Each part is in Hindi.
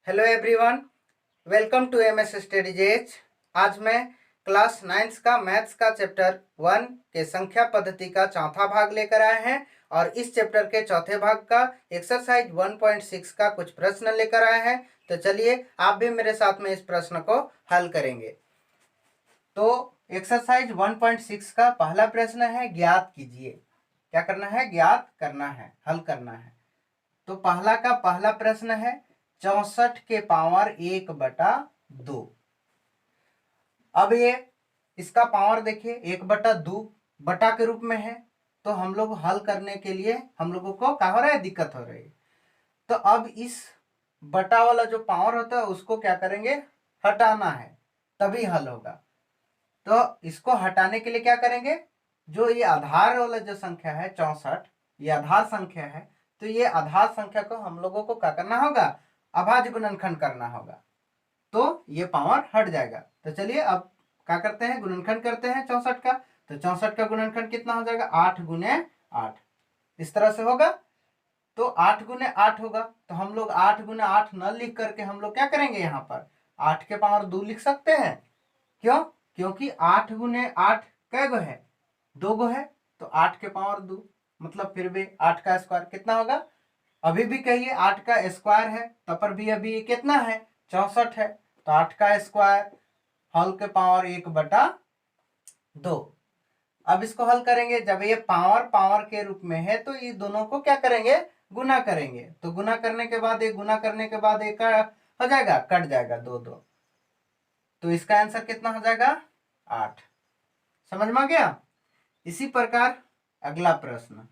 Hello everyone, welcome to MS studies edge. आज मैं क्लास 9 का मैथ्स का चैप्टर 1 के संख्या पद्धति का चौथा भाग लेकर आए हैं और इस चैप्टर के चौथे भाग का एक्सरसाइज 1.6 का कुछ प्रश्न लेकर आए हैं। तो चलिए आप भी मेरे साथ में इस प्रश्न को हल करेंगे। तो एक्सरसाइज 1.6 का पहला प्रश्न है, ज्ञात कीजिए। क्या करना है? ज्ञात करना है, हल करना है। तो पहला का पहला प्रश्न है 64 के पावर 1/2। अब ये इसका पावर देखिए 1/2 बटा के रूप में है, तो हम लोग हल करने के लिए हम लोगों को क्या हो रहा है? दिक्कत हो रही है। तो अब इस बटा वाला जो पावर होता है उसको क्या करेंगे? हटाना है, तभी हल होगा। तो इसको हटाने के लिए क्या करेंगे? जो ये आधार वाला जो संख्या है 64, ये आधार संख्या है, तो ये आधार संख्या को हम लोगों को क्या करना होगा? अभाज्य गुणनखंड करना होगा, तो ये पावर हट जाएगा। तो चलिए अब क्या करते हैं? गुणनखंड करते हैं 64 का। तो 64 का गुणनखंड कितना हो जाएगा? 8 गुने 8, इस तरह से होगा। तो 8 गुने 8 होगा, तो हम लोग 8 गुने 8 न लिख करके हम लोग क्या करेंगे? यहाँ पर 8 के पावर 2 लिख सकते हैं। क्यों? क्योंकि 8 गुने 8 कै गो है? 2 गो है। तो 8 के पावर 2 मतलब फिर भी 8 का स्क्वायर कितना होगा? अभी भी कहिए 8 का स्क्वायर है, तब पर भी अभी कितना है? 64 है। तो 8 का स्क्वायर हल के पावर 1/2। अब इसको हल करेंगे, जब ये पावर पावर के रूप में है तो ये दोनों को क्या करेंगे? गुना करेंगे। तो गुना करने के बाद एक गुना करने के बाद एक हो जाएगा, कट जाएगा 2 2। तो इसका आंसर कितना हो जाएगा? 8। समझ में आ गया? इसी प्रकार अगला प्रश्न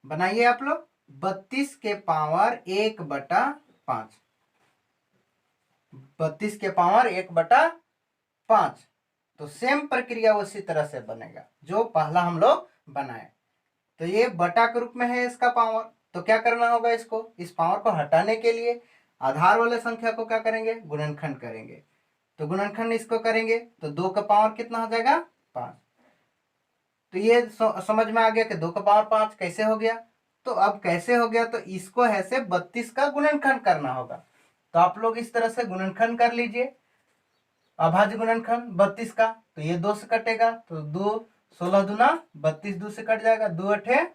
बनाइए आप लोग। 32 के पावर 1/5। 32 के पावर 1/5। तो सेम प्रक्रिया उसी तरह से बनेगा जो पहला हम लोग बनाए। तो ये बटा के रूप में है इसका पावर, तो क्या करना होगा? इसको, इस पावर को हटाने के लिए आधार वाले संख्या को क्या करेंगे? गुणनखंड करेंगे। तो गुणनखंड इसको करेंगे तो 2 का पावर कितना हो जाएगा? 5। तो ये समझ में आ गया कि 2 का पावर 5 कैसे हो गया। तो अब कैसे हो गया? तो इसको ऐसे 32 का गुणनखंड करना होगा। तो आप लोग इस तरह से गुणनखंड कर लीजिए, अभाज्य गुणनखंड 32 का। तो ये 2 से कटेगा, तो 2 16 दूना 32, 2 से कट जाएगा। 2 8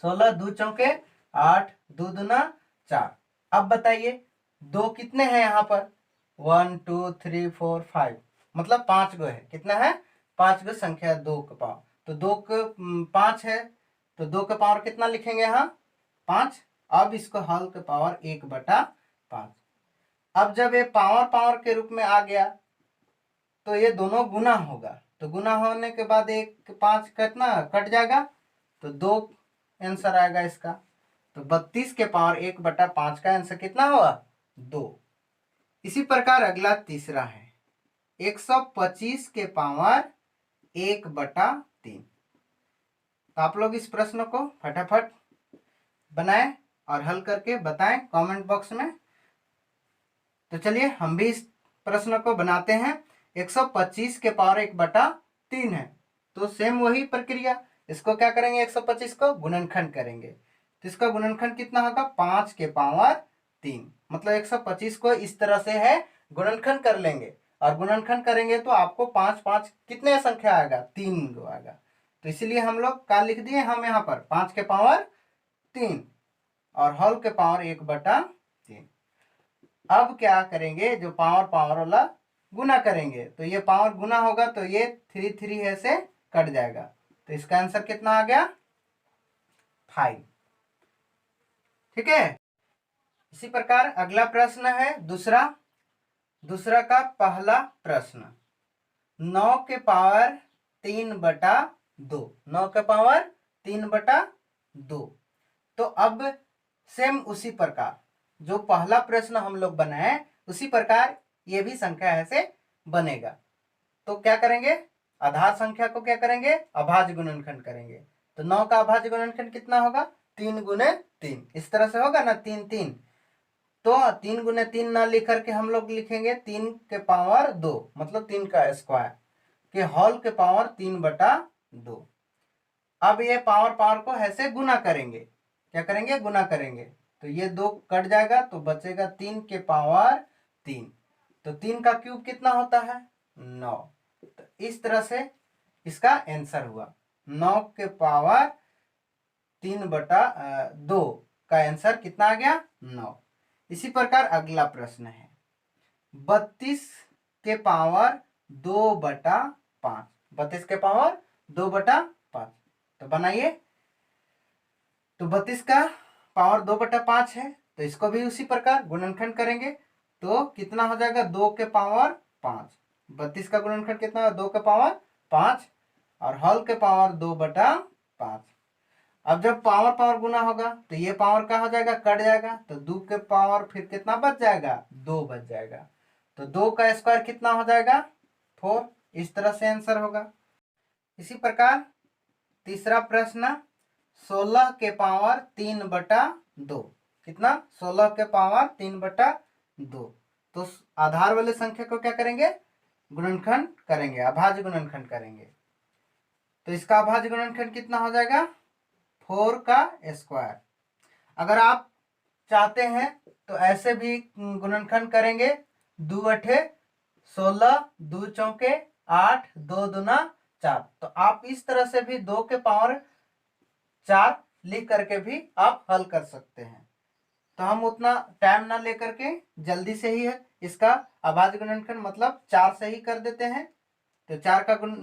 16, 2 चौके 8, 2 दूना 4। अब बताइए 2 कितने हैं यहाँ पर? 1 2 3 4 5, मतलब 5 गो है। कितना है? 5 गो संख्या 2 का पावर। तो 2 के 5 है, तो 2 का पावर कितना लिखेंगे यहाँ? 5। अब इसको हल के पावर 1/5। अब जब ये पावर पावर के रूप में आ गया तो ये दोनों गुना होगा। तो गुना होने के बाद 1 5 कितना कट जाएगा, तो 2 आंसर आएगा इसका। तो 32 के पावर 1/5 का आंसर कितना होगा? 2। इसी प्रकार अगला तीसरा है 125 के पावर 1/3। तो आप लोग इस प्रश्न को फटाफट बनाएं और हल करके बताएं कमेंट बॉक्स में। तो चलिए हम भी इस प्रश्न को बनाते हैं। 125 के पावर 1/3 है, तो सेम वही प्रक्रिया। इसको क्या करेंगे? 125 को गुणनखंड करेंगे। तो इसका गुणनखंड कितना होगा? 5 के पावर 3। मतलब 125 को इस तरह से है गुणनखंड कर लेंगे, और गुणनखंड करेंगे तो आपको 5 5 कितने संख्या आएगा? 3 गो आएगा। तो इसीलिए हम लोग क्या लिख दिए? हम यहाँ पर 5 के पावर 3 और होल के पावर 1/3। अब क्या करेंगे? जो पावर पावर वाला गुना करेंगे, तो ये पावर गुना होगा तो ये 3 3 ऐसे कट जाएगा। तो इसका आंसर कितना आ गया? 5। ठीक है। इसी प्रकार अगला प्रश्न है दूसरा का पहला प्रश्न 9 के पावर 3/2। 9 के पावर 3/2। तो अब सेम उसी प्रकार जो पहला प्रश्न हम लोग बनाए उसी प्रकार ये भी संख्या ऐसे बनेगा। तो क्या करेंगे? आधार संख्या को क्या करेंगे? अभाज्य गुणनखंड करेंगे। तो 9 का अभाज्य गुणनखंड कितना होगा? 3 गुने 3, इस तरह से होगा ना, 3 3। तो 3 गुने 3 ना लिख करके हम लोग लिखेंगे 3 के पावर 2, मतलब 3 का स्क्वायर के होल के पावर 3/2। अब ये पावर पावर को ऐसे गुना करेंगे। क्या करेंगे? गुना करेंगे। तो ये 2 कट जाएगा तो बचेगा 3 के पावर 3। तो 3 का क्यूब कितना होता है 9। तो इस तरह से इसका आंसर हुआ 9 के पावर 3/2 का आंसर कितना आ गया 9। इसी प्रकार अगला प्रश्न है 32 के पावर 2/5। 32 के पावर 2/5 तो बनाइए। तो 32 का पावर 2/5 है तो इसको भी उसी प्रकार गुणनखंड करेंगे तो कितना हो जाएगा 2 के पावर 5। 32 का गुणनखंड कितना है 2 के पावर 5 और हल के पावर 2/5। अब जब पावर पावर गुना होगा तो ये पावर क्या हो जाएगा कट जाएगा तो 2 के पावर फिर कितना बच जाएगा 2 बच जाएगा। तो 2 का स्क्वायर कितना हो जाएगा 4। इस तरह से आंसर होगा। इसी प्रकार तीसरा प्रश्न 16 के पावर 3/2 कितना 16 के पावर 3/2। तो आधार वाले संख्या को क्या करेंगे गुणनखंड करेंगे अभाज्य गुणनखंड करेंगे। तो इसका अभाज्य गुणनखंड कितना हो जाएगा 4 का स्क्वायर। अगर आप चाहते हैं तो ऐसे भी गुणनखंड करेंगे 2 अठे 16 2 चौके 8 2 दूना 4। तो आप इस तरह से भी 2 के पावर 4 लिख करके भी आप हल कर सकते हैं। तो हम उतना टाइम ना लेकर के जल्दी से ही है इसका अभाज्य गुणनखंड मतलब 4 से ही कर देते हैं। तो 4 का गुण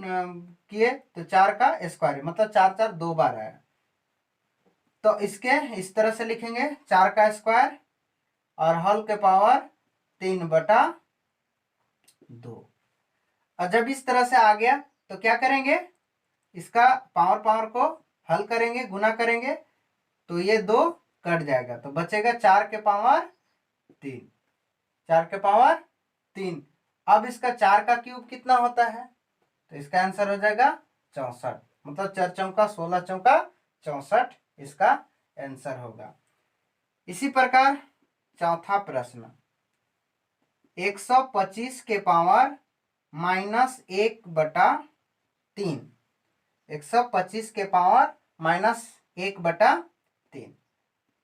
किए तो 4 का स्क्वायर मतलब 4 4 2 बार आया। तो इसके इस तरह से लिखेंगे 4 का स्क्वायर और हल के पावर 3/2। और जब इस तरह से आ गया तो क्या करेंगे इसका पावर पावर को हल करेंगे गुना करेंगे तो ये 2 कट जाएगा तो बचेगा 4 के पावर 3। 4 के पावर 3। अब इसका 4 का क्यूब कितना होता है तो इसका आंसर हो जाएगा 64 मतलब 4 चौका 16 चौका 64 इसका आंसर होगा। इसी प्रकार चौथा प्रश्न 125 के पावर -1/3। 125 के पावर -1/3।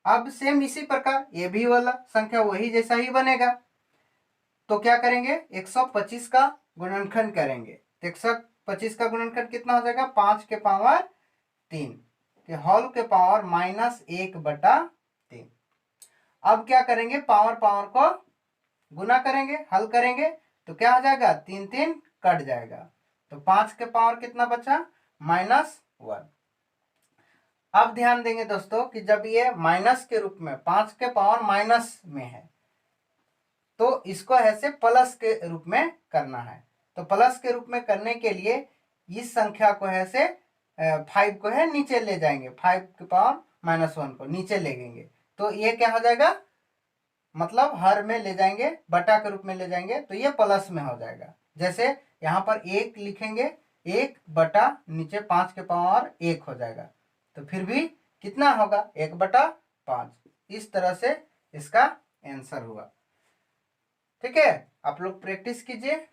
अब सेम इसी प्रकार ये भी वाला संख्या वही जैसा ही बनेगा। तो क्या करेंगे 125 का गुणनखंड करेंगे तो 125 का गुणनखंड कितना हो जाएगा 5 के पावर 3 के हॉल के पावर -1/3। अब क्या करेंगे पावर पावर को गुना करेंगे हल करेंगे तो क्या हो जाएगा 3 3 कट जाएगा तो 5 के पावर कितना बचा -1। अब ध्यान देंगे दोस्तों कि जब ये माइनस के रूप में 5 के पावर माइनस में है तो इसको ऐसे प्लस के रूप में करना है। तो प्लस के रूप में करने के लिए इस संख्या को ऐसे 5 को है नीचे ले जाएंगे 5 के पावर -1 को नीचे ले जाएंगे तो ये क्या हो जाएगा मतलब हर में ले जाएंगे बटा के रूप में ले जाएंगे तो ये प्लस में हो जाएगा। जैसे यहाँ पर 1 लिखेंगे 1 बटा नीचे 5 के पावर 1 हो जाएगा तो फिर भी कितना होगा 1/5। इस तरह से इसका आंसर हुआ। ठीक है आप लोग प्रैक्टिस कीजिए।